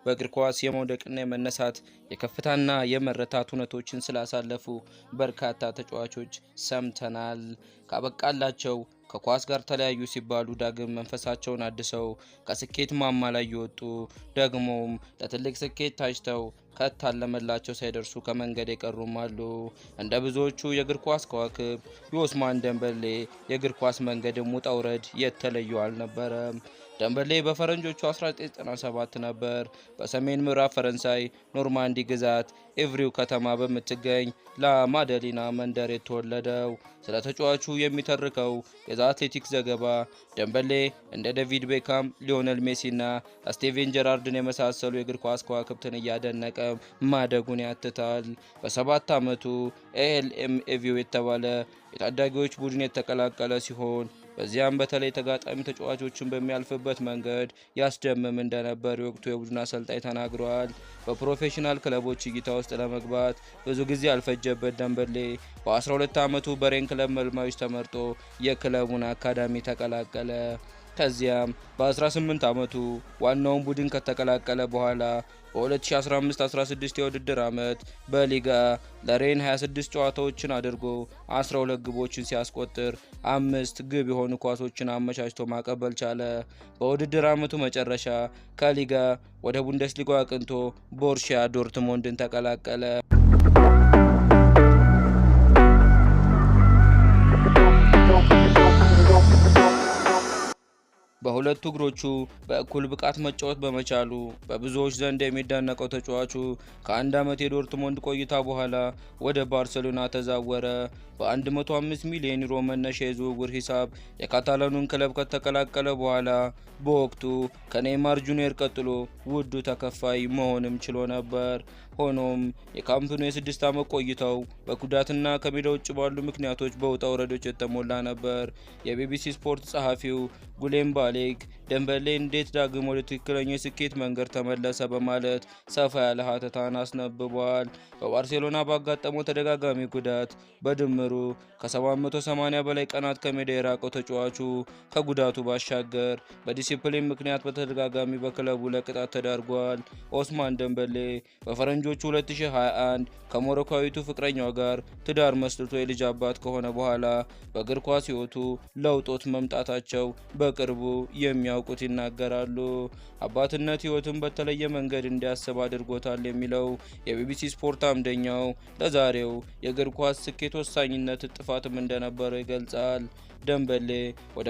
በእግር ኳስ የመውደቅና የመነሳት የከፍታና የመረታት ሁነቶችን ስላሳለፉ በርካታ ተጫዋቾች ሰምተናል። ካበቃላቸው ከኳስ ጋር ተለያዩ ሲባሉ ዳግም መንፈሳቸውን አድሰው ከስኬት ማማ ላይ የወጡ ደግሞም ለትልቅ ስኬት ታጭተው ከታለመላቸው ሳይደርሱ ከመንገድ የቀሩም አሉ። እንደ ብዙዎቹ የእግር ኳስ ከዋክብ የኦስማን ደንበሌ የእግር ኳስ መንገድም ውጣ ውረድ የተለየው አልነበረም። ደንበሌ በፈረንጆቹ 1997 ነበር በሰሜን ምዕራብ ፈረንሳይ ኖርማንዲ ግዛት ኤቭሪው ከተማ በምትገኝ ላማደሊና መንደር የተወለደው። ስለ ተጫዋቹ የሚተርከው የዛ አትሌቲክስ ዘገባ ደንበሌ እንደ ዴቪድ ቤካም፣ ሊዮኔል ሜሲና ስቴቨን ጀራርድን የመሳሰሉ የእግር ኳስ ከዋክብትን እያደነቀ ማደጉን ያትታል። በ7 ዓመቱ ኤኤልኤም ኤቪው የተባለ የታዳጊዎች ቡድን የተቀላቀለ ሲሆን በዚያም በተለይ ተጋጣሚ ተጫዋቾችን በሚያልፍበት መንገድ ያስደምም እንደነበር የወቅቱ የቡድን አሰልጣኝ ተናግሯል። በፕሮፌሽናል ክለቦች እይታ ውስጥ ለመግባት ብዙ ጊዜ አልፈጀበት ደንበሌ በ12 ዓመቱ በሬን ክለብ መልማዮች ተመርጦ የክለቡን አካዳሚ ተቀላቀለ። ከዚያም በ18 ዓመቱ ዋናውን ቡድን ከተቀላቀለ በኋላ በ2015-16 የውድድር ዓመት በሊጋ ለሬን 26 ጨዋታዎችን አድርጎ 12 ግቦችን ሲያስቆጥር 5 ግብ የሆኑ ኳሶችን አመቻችቶ ማቀበል ቻለ። በውድድር ዓመቱ መጨረሻ ከሊጋ ወደ ቡንደስሊጋ አቅንቶ ቦሩሲያ ዶርትሞንድን ተቀላቀለ። በሁለቱ እግሮቹ በእኩል ብቃት መጫወት በመቻሉ በብዙዎች ዘንድ የሚደነቀው ተጫዋቹ ከአንድ ዓመት የዶርትሞንድ ቆይታ በኋላ ወደ ባርሴሎና ተዛወረ። በ105 ሚሊዮን ዩሮ መነሻ የዝውውር ሂሳብ የካታላኑን ክለብ ከተቀላቀለ በኋላ በወቅቱ ከኔይማር ጁኒየር ቀጥሎ ውዱ ተከፋይ መሆንም ችሎ ነበር። ሆኖም የካምፕኑ የ6 ዓመት ቆይታው በጉዳትና ከሜዳ ውጭ ባሉ ምክንያቶች በውጣ ውረዶች የተሞላ ነበር። የቢቢሲ ስፖርት ጸሐፊው ጉሌም ባሌክ ደንበሌ እንዴት ዳግም ወደ ትክክለኛው የስኬት መንገድ ተመለሰ በማለት ሰፋ ያለ ሀተታን አስነብቧል። በባርሴሎና ባጋጠመው ተደጋጋሚ ጉዳት በድምሩ ከ780 በላይ ቀናት ከሜዳ የራቀው ተጫዋቹ ከጉዳቱ ባሻገር በዲሲፕሊን ምክንያት በተደጋጋሚ በክለቡ ለቅጣት ተዳርጓል። ኦስማን ደንበሌ በፈረንጆቹ 2021 ከሞሮካዊቱ ፍቅረኛው ጋር ትዳር መስርቶ የልጅ አባት ከሆነ በኋላ በእግር ኳስ ሕይወቱ ለውጦች መምጣታቸው በቅርቡ የሚያውቁት ይናገራሉ። አባትነት ሕይወትን በተለየ መንገድ እንዲያስብ አድርጎታል የሚለው የቢቢሲ ስፖርት አምደኛው ለዛሬው የእግር ኳስ ስኬት ወሳኝነት ጥፋትም እንደነበረው ይገልጻል። ደንበሌ ወደ